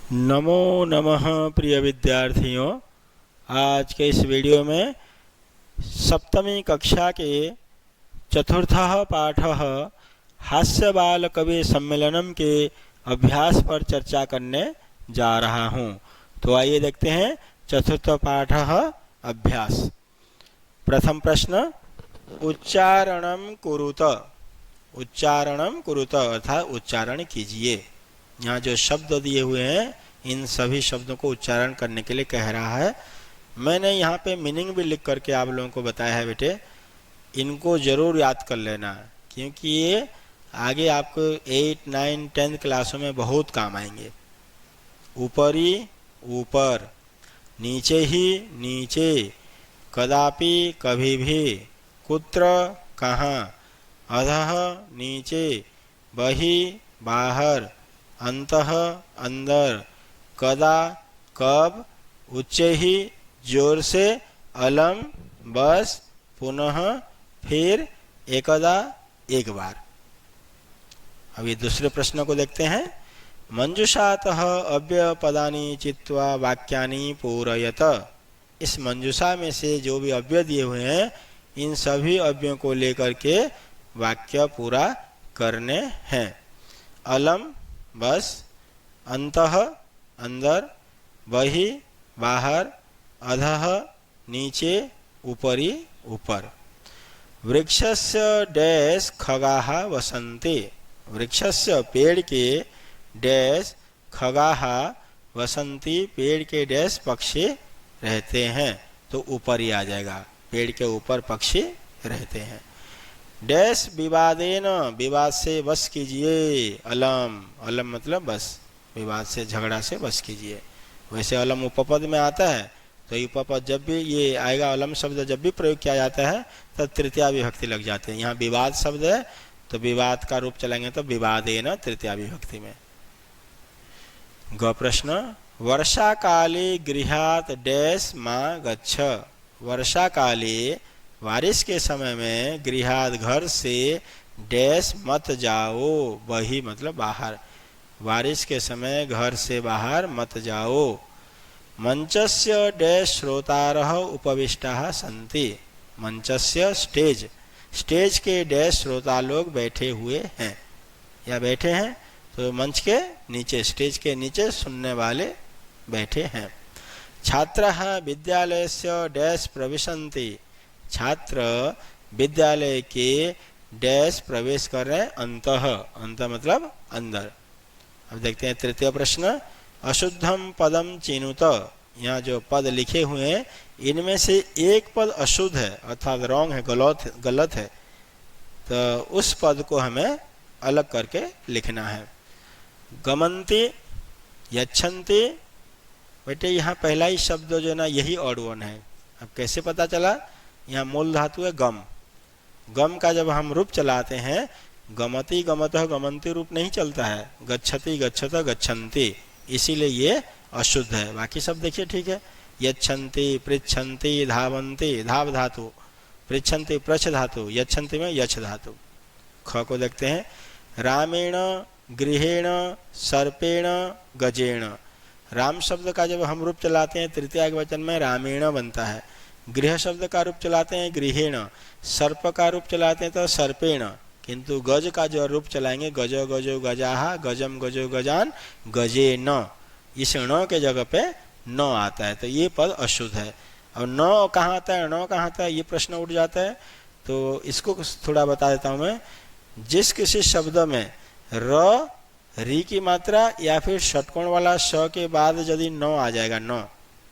नमो नमः प्रिय विद्यार्थियों। आज के इस वीडियो में सप्तमी कक्षा के चतुर्थः पाठः हास्य बाल कवि सम्मेलनम के अभ्यास पर चर्चा करने जा रहा हूँ। तो आइए देखते हैं चतुर्थ पाठः अभ्यास। प्रथम प्रश्न, उच्चारणम कुरुत। उच्चारणम कुरुत अर्थात उच्चारण कीजिए। यहाँ जो शब्द दिए हुए हैं इन सभी शब्दों को उच्चारण करने के लिए कह रहा है। मैंने यहाँ पे मीनिंग भी लिख करके आप लोगों को बताया है बेटे, इनको जरूर याद कर लेना क्योंकि ये आगे आपको 8, 9, 10 क्लासों में बहुत काम आएंगे। ऊपरी ऊपर, नीचे ही नीचे, कदापि कभी भी, कुत्र कहाँ, अधः नीचे, बहि बाहर, अंतः अंदर, कदा कब, उच्च ही जोर से, अलम बस, पुनः फिर, एकदा एक बार। अभी दूसरे प्रश्न को देखते हैं। मंजुषातः अव्यय पदानि चित्वा वाक्यानि पूरयत। इस मंजुषा में से जो भी अव्यय दिए हुए हैं इन सभी अव्ययों को लेकर के वाक्य पूरा करने हैं। अलम बस, अंतः अंदर, बहि बाहर, अधः नीचे, ऊपरी ऊपर। वृक्षस्य डैश खगाः वसन्ति। वृक्षस्य पेड़ के डैश खगाः वसन्ति पेड़ के डैश पक्षी रहते हैं। तो ऊपर ही आ जाएगा, पेड़ के ऊपर पक्षी रहते हैं। डैश विवादेन, विवाद से बस कीजिए। अलम, अलम मतलब बस, विवाद से झगड़ा से बस कीजिए। वैसे अलम उपपद में आता है तो उपपद जब भी ये आएगा, अलम शब्द जब भी प्रयोग किया जाता है तब तृतीया विभक्ति लग जाते हैं। यहाँ विवाद शब्द है तो विवाद का रूप चलेंगे तो विवादेन तृतीया विभक्ति में। ग प्रश्न, वर्षा काले गृहात डैश माँ गच्छ। वर्षा काले बारिश के समय में गृहात घर से डैश मत जाओ। बही मतलब बाहर, बारिश के समय घर से बाहर मत जाओ। मंचस्य डैश श्रोतारः उपविष्टाः सन्ति। मंचस्य स्टेज, स्टेज के डैश श्रोता लोग बैठे हुए हैं या बैठे हैं। तो मंच के नीचे, स्टेज के नीचे सुनने वाले बैठे हैं। छात्राः विद्यालयस्य डैश प्रविशन्ति। छात्र विद्यालय के डैश प्रवेश कर रहे हैं। अंतः, अंतः मतलब अंदर। अब देखते हैं तृतीय प्रश्न, अशुद्धम पदम चिनुत। यहाँ जो पद लिखे हुए हैं इनमें से एक पद अशुद्ध है अर्थात रॉन्ग है, गलत है। तो उस पद को हमें अलग करके लिखना है। गमन्ति, यच्छन्ति। बेटे यहाँ पहला ही शब्द जो ना यही ऑड वन है। अब कैसे पता चला? यहाँ मूल धातु है गम। गम का जब हम रूप चलाते हैं, गमति गमतः गमन्ति रूप नहीं चलता है, गच्छति गच्छतः गच्छन्ति, इसीलिए ये अशुद्ध है। बाकी सब देखिए ठीक है। यच्छन्ति, पृच्छन्ति, धावन्ति, धाव धातु, पृच्छन्ति प्रच्छ धातु, यच्छन्ति में यच्छ धातु। ख को देखते हैं। रामेण, गृहेण, सर्पेण, गजेण। राम शब्द का जब हम रूप चलाते हैं तृतीया के वचन में रामेण बनता है। गृह शब्द का रूप चलाते हैं गृहेण, सर्प का रूप चलाते हैं तो सर्पेण, किंतु गज का जो रूप चलाएंगे गजो गजो गजाहा, गजम गजो गजान, गजे न, इस ण के जगह पे न आता है तो ये पद अशुद्ध है। और न कहाँ आता है, न कहाँ आता है, ये प्रश्न उठ जाता है। तो इसको थोड़ा बता देता हूँ मैं। जिस किसी शब्द में र, री की मात्रा या फिर षटकोण वाला श के बाद यदि न आ जाएगा न,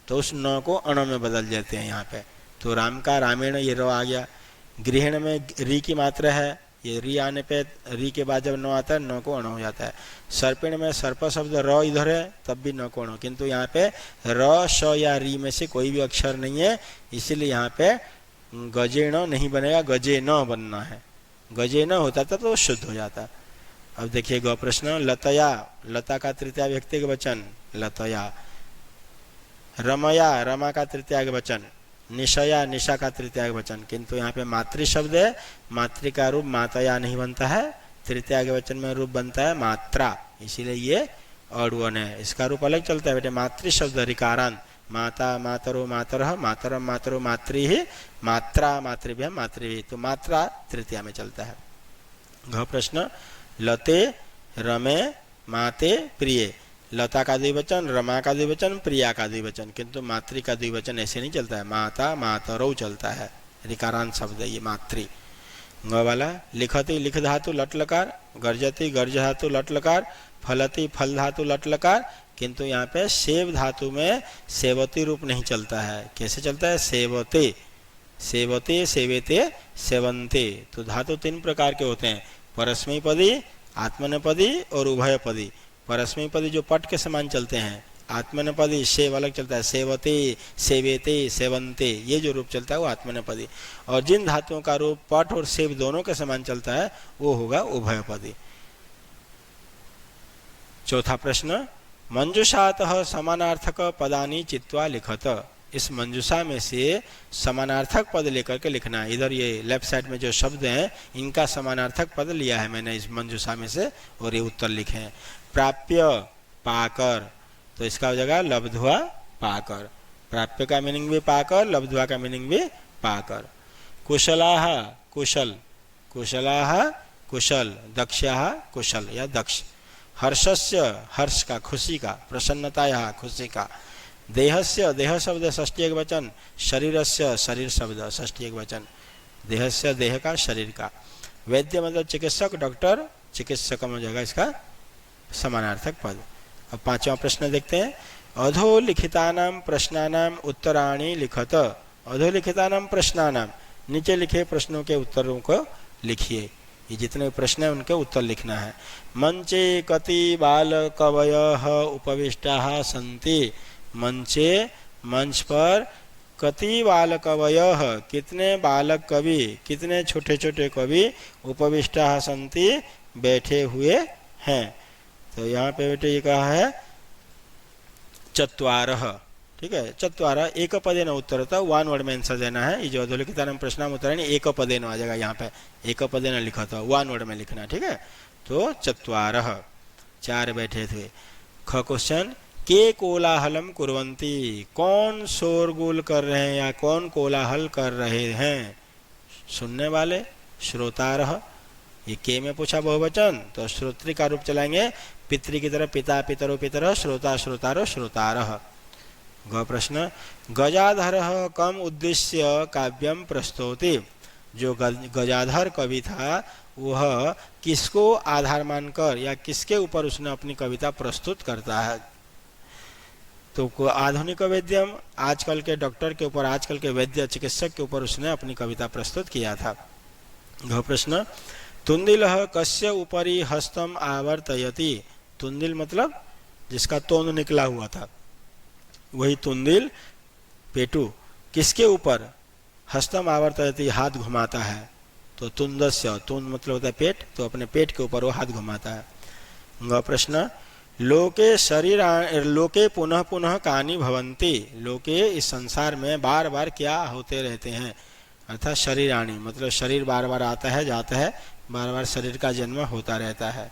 तो उस न को अण में बदल देते हैं यहाँ पे। तो राम का रामेण ये र आ गया। गृहिण में री की मात्रा है, ये री आने पे री के बाद जब न आता है न को अण हो जाता है। सर्पिण में सर्प शब्द र इधर है तब भी न को अण, किंतु यहाँ पे र, श या री में से कोई भी अक्षर नहीं है, इसीलिए यहाँ पे गजेण नहीं बनेगा, गजे न बनना है। गजे न होता था तो शुद्ध हो जाता। अब देखिए ग प्रश्न, लतया, लता का तृतीया व्यक्ति का वचन लतया। रमया, रमा का तृतीया वचन। निशया, निशा का तृतीया वचन, किंतु यहाँ पे मातृ शब्द है, मातृ का रूप मातया नहीं बनता है, तृतीया के वचन में रूप बनता है मात्रा, इसीलिए ये अड़ुअन है, इसका रूप अलग चलता है बेटे। मातृ शब्द ऋकारांत, माता मातरो मातरः, मातरम मातरो मातृ ही, मात्रा मातृभ्य मातृ, तो मात्रा तृतीया में चलता है। घ प्रश्न, लते रमे माते प्रिय, लता का द्विवचन, रमा का द्विवचन, प्रिया का द्विवचन, किंतु मातृ का द्विवचन ऐसे नहीं चलता है, माता मातरौ चलता है, ऋकारांत शब्द है ये मातृ। ग वाला, लिखति लिख धातु लट लकार, गर्जति गर्ज धातु लट लकार, फलति फल धातु लट लकार, किंतु यहाँ पे सेव धातु में सेवती रूप नहीं चलता है। कैसे चलता है? सेवते, सेवते, सेवेते, सेवंते। तो धातु तीन प्रकार के होते हैं, परस्मैपदी, आत्मनेपदी और उभयपदी। परस्मैपदी जो पट के समान चलते हैं, आत्मनेपदी सेव अलग चलता है, सेवते, सेवेते, सेवंते, ये जो रूप चलता है वो आत्मनेपदी। और जिन धातुओं का रूप पट और सेव दोनों के समान चलता है वो होगा उभयपदी। चौथा प्रश्न, मंजुषातः समानार्थक पदानि चित्वा लिखत। इस मंजुषा में से समानार्थक पद लेकर के लिखना है। इधर ये लेफ्ट साइड में जो शब्द हैं इनका समानार्थक पद लिया है मैंने इस मंजुषा में से और ये उत्तर लिखे हैं। प्राप्य पाकर, तो इसका हो जाएगा लब्ध्वा पाकर। प्राप्य का मीनिंग भी पाकर, लब्ध्वा का मीनिंग भी पाकर। कुशलाः कुशल, कुशलाः कुशल, दक्षाः कुशल या दक्ष। हर्षस्य हर्ष का, खुशी का, प्रसन्नतायाः खुशी का। देहस्य देह शब्द षष्ठी एक वचन, शरीरस्य शरीर शब्द षष्ठी एक वचन। देहस्य देह का, शरीर का। वैद्य मतलब चिकित्सक, डॉक्टर, चिकित्सक में जाएगा इसका समानार्थक पद। अब पांचवा प्रश्न देखते हैं। अधोलिखितानां प्रश्नानां उत्तराणि लिखत। अधोलिखितानां प्रश्नानां, नीचे लिखे प्रश्नों के उत्तरों को लिखिए। ये जितने प्रश्न हैं उनके उत्तर लिखना है। मंचे कति बाल कवयः उपविष्टाः सन्ति। मंचे मंच पर, कति बाल कवयः कितने बालक कवि, कितने छोटे छोटे कवि, उपविष्टाः सन्ति बैठे हुए हैं। तो यहाँ पे बेटे ये कहा है चत्वारः, ठीक है। चत्वारः एक पदेन उत्तरतः, वन वर्ड में आंसर देना है। ये जो अधोलिखितानां प्रश्नानां उत्तराणि एक पदेन आ जाएगा, यहाँ पे एक पदेन लिखा था, वन वर्ड में लिखना, ठीक है। तो चत्वारः, चार बैठे थे। ख क्वेश्चन, के कोलाहलम कुर्वन्ति, कौन शोरगुल कर रहे हैं या कौन कोलाहल कर रहे हैं। सुनने वाले, श्रोतारः। ये के में पूछा बहुवचन तो श्रोत्री का रूप चलाएंगे, पितृ की तरह पिता पितरो पितरः, श्रोता श्रोतारो श्रोतारः। ग प्रश्न, गजाधरः कम उद्देश्य काव्यम प्रस्तौति। जो गजाधर कवि था वह किसको आधार मानकर या किसके ऊपर उसने अपनी कविता प्रस्तुत करता है। तो आधुनिक वैद्यम, आजकल के डॉक्टर के ऊपर, आजकल के वैद्य चिकित्सक के ऊपर उसने अपनी कविता प्रस्तुत किया था। घ प्रश्न, तुंदिलः कस्य उपरि हस्तम आवर्तयति। तुंदिल मतलब जिसका तोंद निकला हुआ था, वही तुंदिल, पेटू, किसके ऊपर, हस्तम आवर्तयति हाथ घुमाता है। तो तुंदस्य, तुंद मतलब होता है पेट, तो अपने पेट के ऊपर वो हाथ घुमाता है। ग प्रश्न, लोके शरीर लोके पुनः पुनः कानि भवन्ति। लोके इस संसार में बार बार क्या होते रहते हैं, अर्थात शरीराणि मतलब शरीर बार बार आता है जाता है, बार बार शरीर का जन्म होता रहता है।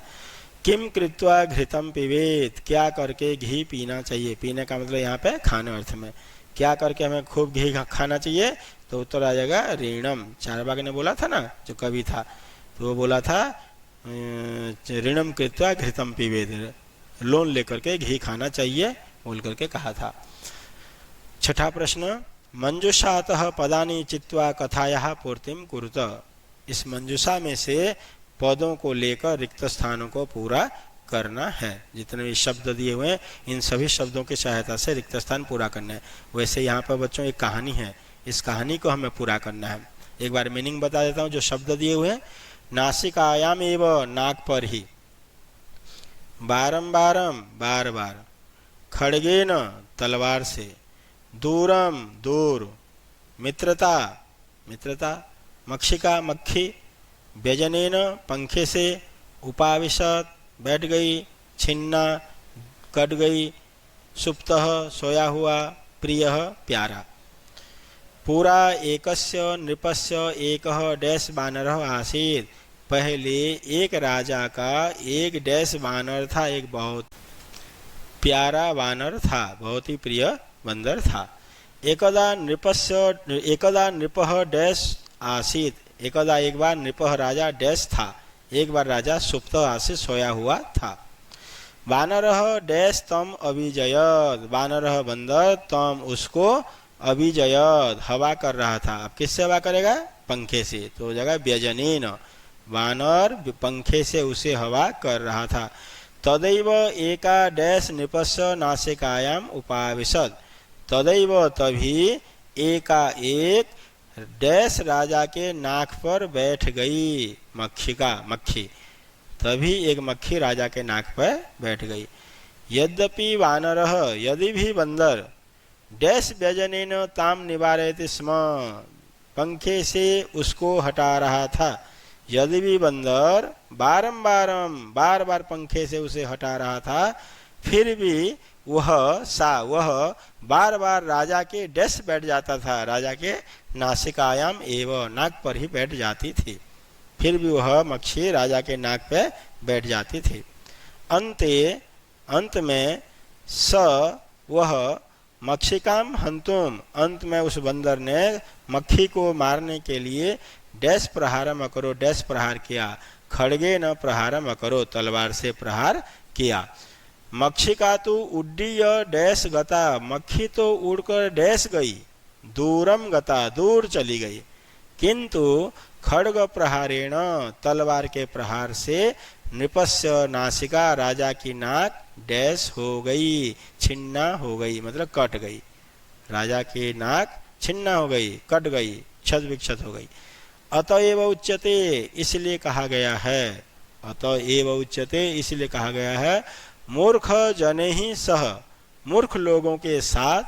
किम कृत्वा घृतम पिबेत, क्या करके घी पीना चाहिए। पीने का मतलब यहाँ पे खाने अर्थ में, क्या करके हमें खूब घी खाना चाहिए। तो उत्तर आ जाएगा ऋणम। चारवाक ने बोला था ना, जो कवि था, तो वो बोला था ऋणम कृत्वा घृतम पिबेत, लोन लेकर के घी खाना चाहिए बोल करके कहा था। छठा प्रश्न, मंजुषातः पदानि चित्वा कथायाः पूर्तिम कुरुत। इस मंजुषा में से पदों को लेकर रिक्त स्थानों को पूरा करना है। जितने भी शब्द दिए हुए हैं इन सभी शब्दों की सहायता से रिक्त स्थान पूरा करना है। वैसे यहाँ पर बच्चों एक कहानी है, इस कहानी को हमें पूरा करना है। एक बार मीनिंग बता देता हूँ। जो शब्द दिए हुए हैं, नासिकायाम एव, नाक पर ही, बारंबारम बार बार, खड़गेन तलवार से, दूरम दूर, मित्रता मित्रता, मक्षिका मक्खी, व्यजनेन पंखे से, उपाविशत बैठ गई, छिन्ना कट गई, सुप्तः सोया हुआ, प्रियः प्यारा। पूरा एकस्य नृपस्य एकः डैश बानरः आसीत्। पहले एक राजा का एक डैश बानर था, एक बहुत प्यारा वानर था, बहुत ही प्रिय बंदर था। एकदा नृपः डैश आसीत, एकदा एक बार नृपः राजा डैश था, एक बार राजा सुप्त आसीत सोया हुआ था। वानरः डैश तम अभिजयत, वानरः बंदर तम उसको अभिजयत हवा कर रहा था। अब किससे हवा करेगा? पंखे से, तो हो जाएगा व्यजनेन, वानर पंखे से उसे हवा कर रहा था। तदैव एका डैश नृपस्य नासिकायाम उपाविशत, तदैव तभी एका एक डैश राजा के नाक पर बैठ गई, मक्खी, तभी एक मक्खी राजा के नाक पर बैठ गई। यद्यपि वानरः, यदि भी बंदर, डैश व्यजनेन ताम निवारयति स्म, पंखे से उसको हटा रहा था। यदि भी बंदर बार बार पंखे से उसे हटा रहा था, फिर भी वह बार बार राजा के डैश बैठ जाता था, राजा के नासिकायाम एवं नाक पर ही बैठ जाती थी, फिर भी वह मक्खी राजा के नाक पे बैठ जाती थी। अंत में वह मक्षिकाम हंतुम, अंत में उस बंदर ने मक्खी को मारने के लिए डैश प्रहारम अकरो, डैश प्रहार किया। खड़गे न प्रहारम अकरो, तलवार से प्रहार किया। मक्षिका तो उड्डीय डैश गता, मक्खी तो उड़कर डैश गई, दूरम गता, दूर चली गई। किंतु खड्ग प्रहारेण, तलवार के प्रहार से नृपस्य नासिका, राजा की नाक डैश हो गई, छिन्ना हो गई, मतलब कट गई। राजा की नाक छिन्ना हो गई, कट गई, क्षत विक्षत हो गई। अतएव उच्यते, इसलिए कहा गया है, अतएव उच्यते, इसलिए कहा गया है, मूर्ख जने ही सह, मूर्ख लोगों के साथ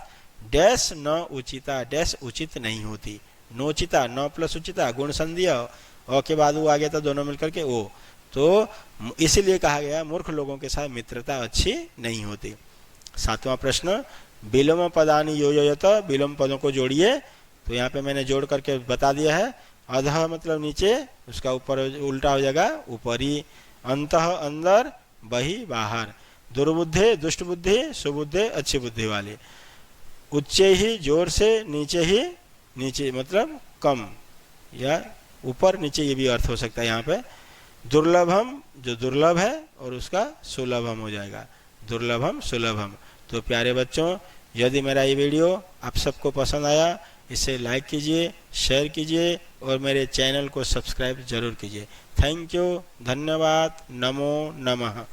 डैश न उचिता, डैश उचित नहीं होती। नोचिता, न प्लस उचिता, गुण संधि अ के बाद वो आ गया था, दोनों मिलकर के ओ, तो इसीलिए कहा गया मूर्ख लोगों के साथ मित्रता अच्छी नहीं होती। 7वां प्रश्न, विलोम पदानि योजयत, विलोम पदों को जोड़िए। तो यहाँ पे मैंने जोड़ करके बता दिया है। अधः मतलब नीचे, उसका ऊपर उल्टा हो जाएगा ऊपरी। अंतः अंदर, बही बाहर। दुर्बुद्धे दुष्ट बुद्धि, सुबुद्धे अच्छी बुद्धि वाले। उच्चे ही जोर से, नीचे ही नीचे मतलब कम या ऊपर नीचे, ये भी अर्थ हो सकता है यहाँ पे। दुर्लभम जो दुर्लभ है, और उसका सुलभम हो जाएगा, दुर्लभम सुलभम। तो प्यारे बच्चों, यदि मेरा ये वीडियो आप सबको पसंद आया, इसे लाइक कीजिए, शेयर कीजिए और मेरे चैनल को सब्सक्राइब जरूर कीजिए। थैंक यू, धन्यवाद, नमो नमः।